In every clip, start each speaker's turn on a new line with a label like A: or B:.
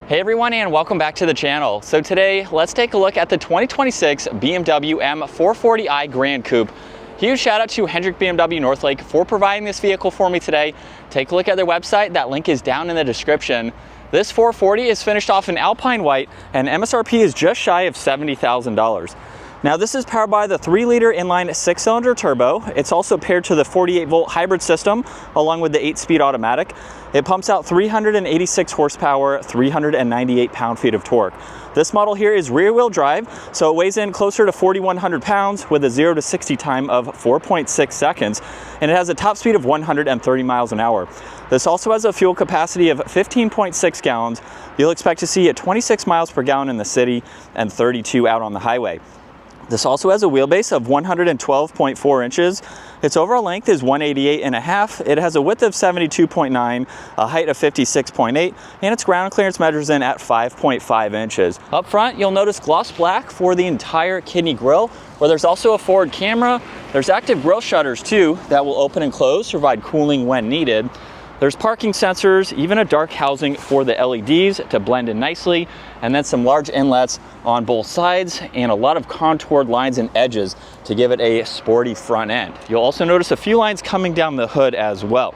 A: Hey everyone, and welcome back to the channel. So today, let's take a look at the 2026 BMW M440i Gran Coupe. Huge shout out to Hendrick BMW Northlake for providing this vehicle for me today. Take a look at their website. That link is down in the description. This 440 is finished off in Alpine White and MSRP is just shy of $70,000. Now this is powered by the 3-liter inline 6-cylinder turbo. It's also paired to the 48-volt hybrid system along with the 8-speed automatic. It pumps out 386 horsepower, 398 pound-feet of torque. This model here is rear-wheel drive, so it weighs in closer to 4,100 pounds with a 0 to 60 time of 4.6 seconds, and it has a top speed of 130 miles an hour. This also has a fuel capacity of 15.6 gallons. You'll expect to see at 26 miles per gallon in the city and 32 out on the highway. This also has a wheelbase of 112.4 inches. Its overall length is 188.5. It has a width of 72.9, a height of 56.8, and its ground clearance measures in at 5.5 inches. Up front, you'll notice gloss black for the entire kidney grille, where there's also a forward camera. There's active grille shutters too that will open and close to provide cooling when needed. There's parking sensors, even a dark housing for the LEDs to blend in nicely, and then some large inlets on both sides and a lot of contoured lines and edges to give it a sporty front end. You'll also notice a few lines coming down the hood as well.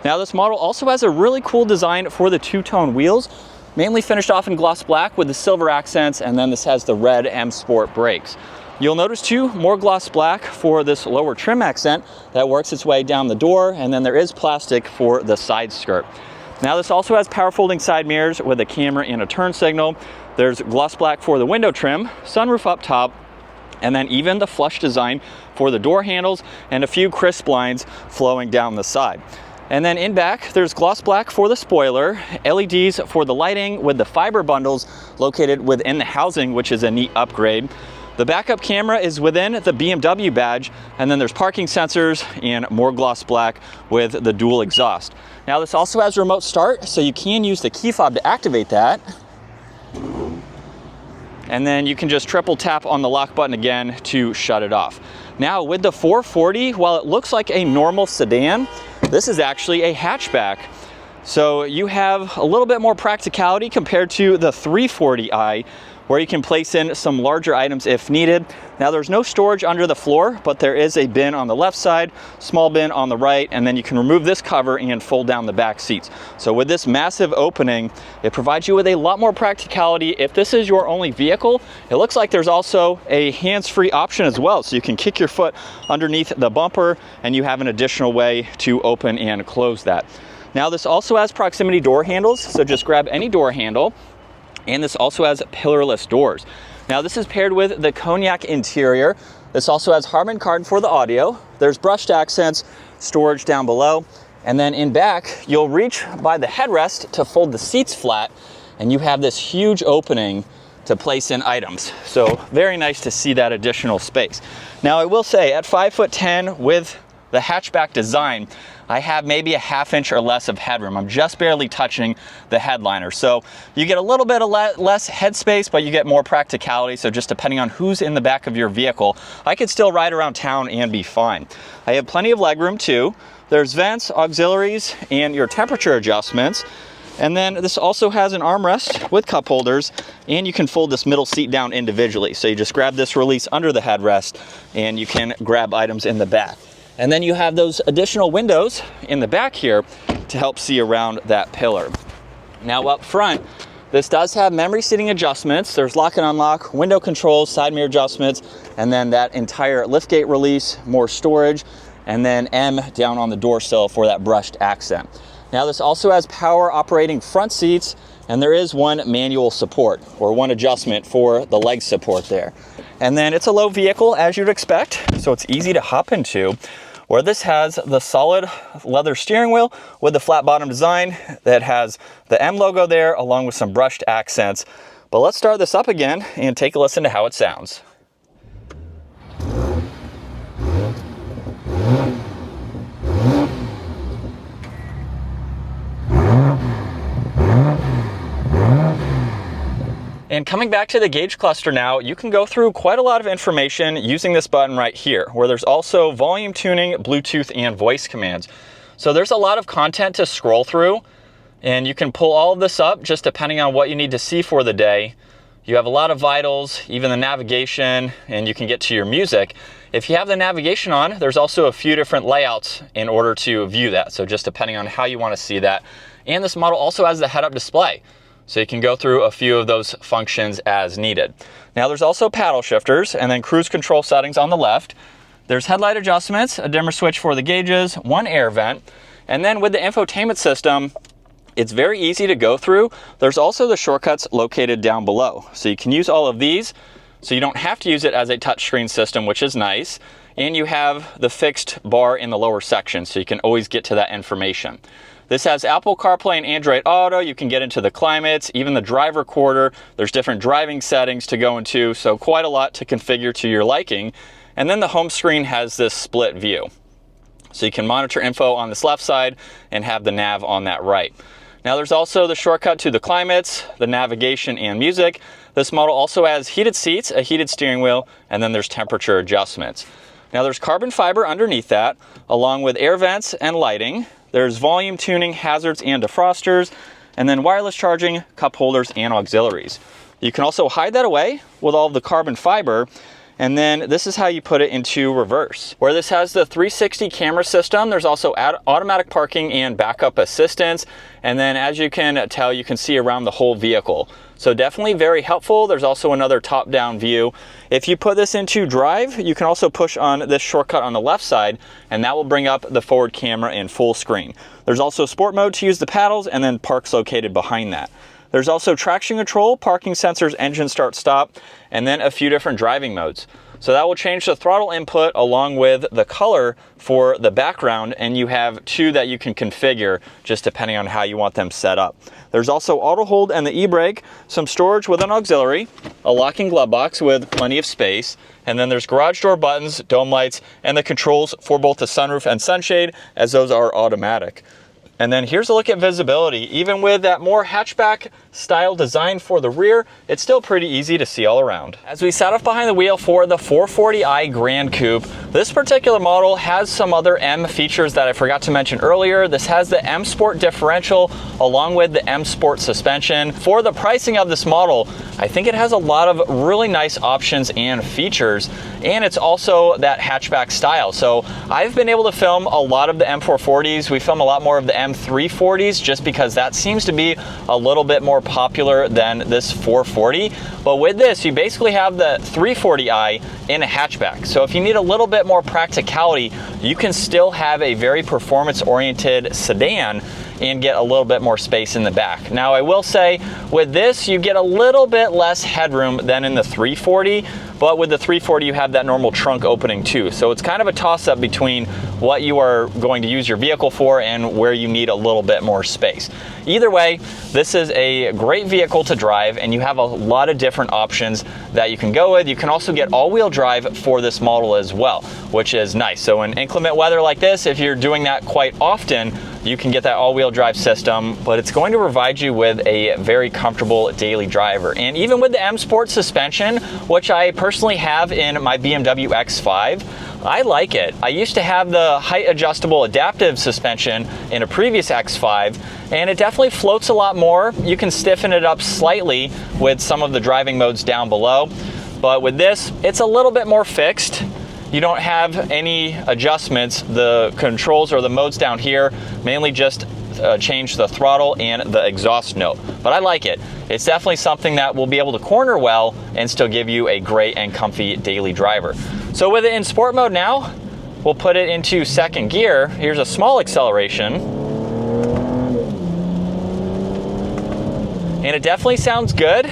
A: Now this model also has a really cool design for the two-tone wheels, mainly finished off in gloss black with the silver accents, and then this has the red M Sport brakes. You'll notice too, more gloss black for this lower trim accent that works its way down the door, and then there is plastic for the side skirt. Now this also has power folding side mirrors with a camera and a turn signal. There's gloss black for the window trim, sunroof up top, and then even the flush design for the door handles and a few crisp lines flowing down the side. And then in back, there's gloss black for the spoiler, LEDs for the lighting with the fiber bundles located within the housing, which is a neat upgrade. The backup camera is within the BMW badge, and then there's parking sensors and more gloss black with the dual exhaust. Now this also has remote start, so you can use the key fob to activate that. And then you can just triple tap on the lock button again to shut it off. Now with the 440, while it looks like a normal sedan, this is actually a hatchback. So you have a little bit more practicality compared to the 340i, where you can place in some larger items if needed. Now there's no storage under the floor, but there is a bin on the left side, small bin on the right, and then you can remove this cover and fold down the back seats. So with this massive opening, it provides you with a lot more practicality. If this is your only vehicle, it looks like there's also a hands-free option as well. So you can kick your foot underneath the bumper and you have an additional way to open and close that. Now this also has proximity door handles, so just grab any door handle. And this also has pillarless doors. Now this is paired with the cognac interior. This also has Harman Kardon for the audio. There's brushed accents, storage down below. And then in back, you'll reach by the headrest to fold the seats flat, and you have this huge opening to place in items. So very nice to see that additional space. Now I will say at 5'10" with the hatchback design, I have maybe a ½ inch or less of headroom. I'm just barely touching the headliner. So you get a little bit of less headspace, but you get more practicality. So just depending on who's in the back of your vehicle, I could still ride around town and be fine. I have plenty of legroom too. There's vents, auxiliaries, and your temperature adjustments. And then this also has an armrest with cup holders, and you can fold this middle seat down individually. So you just grab this release under the headrest and you can grab items in the back. And then you have those additional windows in the back here to help see around that pillar. Now up front, this does have memory seating adjustments. There's lock and unlock, window controls, side mirror adjustments, and then that entire liftgate release, more storage, and then M down on the door sill for that brushed accent. Now this also has power operating front seats, and there is one manual support or one adjustment for the leg support there. And then it's a low vehicle as you'd expect, so it's easy to hop into, where this has the solid leather steering wheel with the flat bottom design that has the M logo there along with some brushed accents. But let's start this up again and take a listen to how it sounds. And coming back to the gauge cluster now, you can go through quite a lot of information using this button right here, where there's also volume tuning, Bluetooth, and voice commands. So there's a lot of content to scroll through. And you can pull all of this up just depending on what you need to see for the day. You have a lot of vitals, even the navigation, and you can get to your music. If you have the navigation on, there's also a few different layouts in order to view that. So just depending on how you want to see that. And this model also has the head-up display. So you can go through a few of those functions as needed. Now there's also paddle shifters and then cruise control settings on the left. There's headlight adjustments, a dimmer switch for the gauges, one air vent. And then with the infotainment system, it's very easy to go through. There's also the shortcuts located down below. So you can use all of these, so you don't have to use it as a touchscreen system, which is nice. And you have the fixed bar in the lower section, so you can always get to that information. This has Apple CarPlay and Android Auto. You can get into the climates, even the drive recorder. There's different driving settings to go into, so quite a lot to configure to your liking. And then the home screen has this split view. So you can monitor info on this left side and have the nav on that right. Now there's also the shortcut to the climates, the navigation and music. This model also has heated seats, a heated steering wheel, and then there's temperature adjustments. Now there's carbon fiber underneath that, along with air vents and lighting. There's volume tuning, hazards and defrosters, and then wireless charging, cup holders, and auxiliaries. You can also hide that away with all of the carbon fiber. And then this is how you put it into reverse. Where this has the 360 camera system, there's also automatic parking and backup assistance. And then as you can tell, you can see around the whole vehicle. So definitely very helpful. There's also another top-down view. If you put this into drive, you can also push on this shortcut on the left side, and that will bring up the forward camera in full screen. There's also sport mode to use the paddles, and then parks located behind that. There's also traction control, parking sensors, engine start stop, and then a few different driving modes. So that will change the throttle input along with the color for the background, and you have two that you can configure just depending on how you want them set up. There's also auto hold and the e-brake, some storage with an auxiliary, a locking glove box with plenty of space, and then there's garage door buttons, dome lights, and the controls for both the sunroof and sunshade, as those are automatic. And then here's a look at visibility. Even with that more hatchback style design for the rear, it's still pretty easy to see all around. As we sat up behind the wheel for the 440i Gran Coupe, this particular model has some other M features that I forgot to mention earlier. This has the M Sport differential along with the M Sport suspension. For the pricing of this model, I think it has a lot of really nice options and features, and it's also that hatchback style. So I've been able to film a lot of the M440s. We film a lot more of the M340s just because that seems to be a little bit more popular than this 440. But with this, you basically have the 340i in a hatchback. So if you need a little bit more practicality, you can still have a very performance-oriented sedan and get a little bit more space in the back. Now I will say with this you get a little bit less headroom than in the 340, but with the 340 you have that normal trunk opening too. So it's kind of a toss-up between what you are going to use your vehicle for and where you need a little bit more space. Either way, this is a great vehicle to drive, and you have a lot of different options that you can go with. You can also get all-wheel drive for this model as well, which is nice. So in inclement weather like this, if you're doing that quite often, you can get that all-wheel drive system, but it's going to provide you with a very comfortable daily driver. And even with the M Sport suspension, which I personally have in my BMW X5, I like it. I used to have the height adjustable adaptive suspension in a previous X5, and it definitely floats a lot more. You can stiffen it up slightly with some of the driving modes down below, but with this, it's a little bit more fixed. You don't have any adjustments. The controls or the modes down here mainly just change the throttle and the exhaust note. But I like it. It's definitely something that will be able to corner well and still give you a great and comfy daily driver. So with it in sport mode now, we'll put it into second gear. Here's a small acceleration. And it definitely sounds good.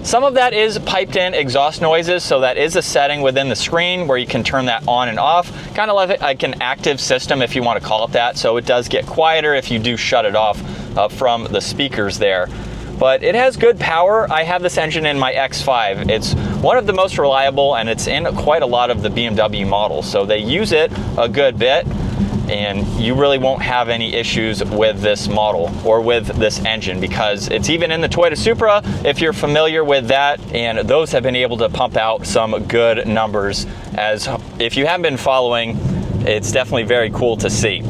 A: Some of that is piped in exhaust noises, so that is a setting within the screen where you can turn that on and off. Kind of like an active system if you want to call it that, so it does get quieter if you do shut it off from the speakers there. But it has good power. I have this engine in my X5. It's one of the most reliable, and it's in quite a lot of the BMW models, so they use it a good bit, and you really won't have any issues with this model or with this engine because it's even in the Toyota Supra if you're familiar with that, and those have been able to pump out some good numbers. As if you haven't been following, it's definitely very cool to see.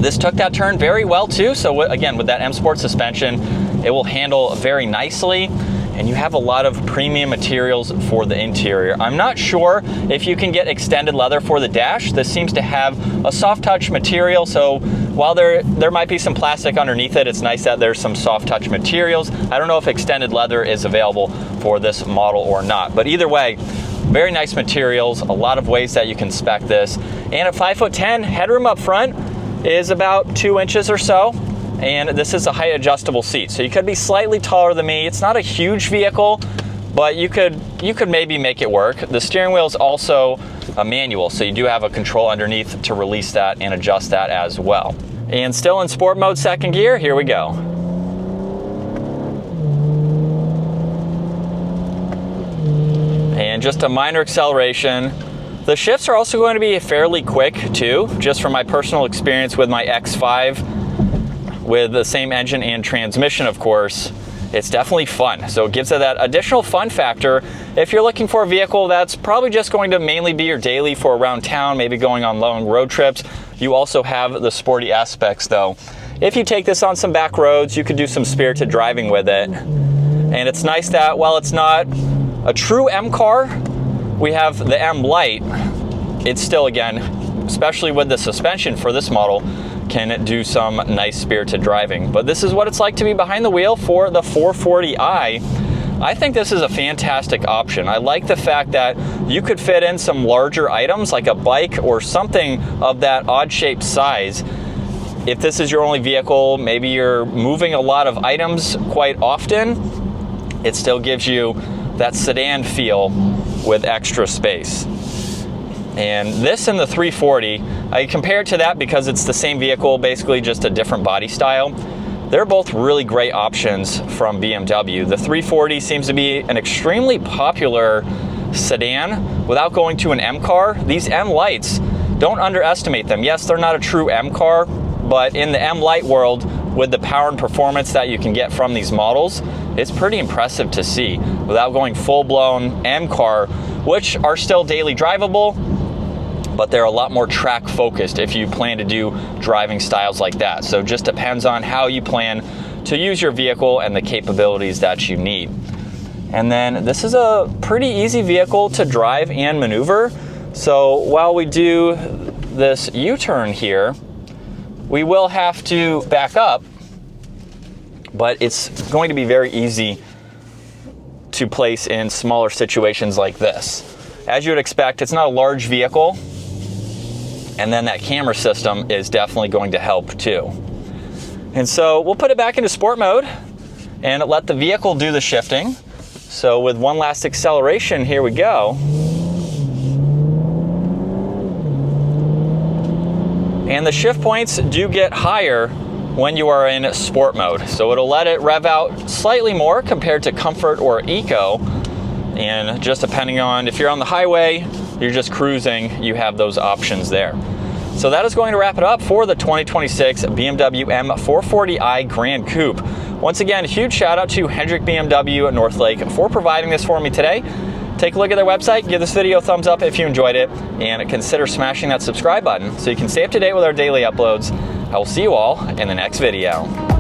A: This took that turn very well too. So again, with that M Sport suspension, it will handle very nicely. And you have a lot of premium materials for the interior. I'm not sure if you can get extended leather for the dash. This seems to have a soft touch material, so while there might be some plastic underneath it, it's nice that there's some soft touch materials. I don't know if extended leather is available for this model or not, but either way, very nice materials, a lot of ways that you can spec this. And at 5'10", headroom up front is about 2 inches or so. And this is a height adjustable seat, so you could be slightly taller than me. It's not a huge vehicle, but you could maybe make it work. The steering wheel is also a manual, so you do have a control underneath to release that and adjust that as well. And still in sport mode, second gear, here we go. And just a minor acceleration. The shifts are also going to be fairly quick too, just from my personal experience with my X5. With the same engine and transmission, of course, it's definitely fun. So it gives it that additional fun factor. If you're looking for a vehicle that's probably just going to mainly be your daily for around town, maybe going on long road trips, you also have the sporty aspects though. If you take this on some back roads, you could do some spirited driving with it. And it's nice that while it's not a true M car, we have the M Light. It's still, again, especially with the suspension for this model, can do some nice spirited driving. But this is what it's like to be behind the wheel for the 440i. I think this is a fantastic option. I like the fact that you could fit in some larger items like a bike or something of that odd shaped size. If this is your only vehicle, maybe you're moving a lot of items quite often, it still gives you that sedan feel with extra space. And this and the 340, I compare it to that because it's the same vehicle, basically just a different body style. They're both really great options from BMW. The 340 seems to be an extremely popular sedan without going to an M car. These M Lights, don't underestimate them. Yes, they're not a true M car, but in the M Light world, with the power and performance that you can get from these models, it's pretty impressive to see without going full-blown M car, which are still daily drivable, but they're a lot more track focused if you plan to do driving styles like that. So it just depends on how you plan to use your vehicle and the capabilities that you need. And then this is a pretty easy vehicle to drive and maneuver. So while we do this U-turn here, we will have to back up, but it's going to be very easy to place in smaller situations like this. As you would expect, it's not a large vehicle, and then that camera system is definitely going to help too. And so we'll put it back into sport mode and let the vehicle do the shifting. So with one last acceleration, here we go. And the shift points do get higher when you are in sport mode. So it'll let it rev out slightly more compared to comfort or eco. And just depending on if you're on the highway, you're just cruising, you have those options there. So that is going to wrap it up for the 2026 BMW M440i Gran Coupe. Once again, huge shout out to Hendrick BMW Northlake for providing this for me today. Take a look at their website, give this video a thumbs up if you enjoyed it, and consider smashing that subscribe button so you can stay up to date with our daily uploads. I will see you all in the next video.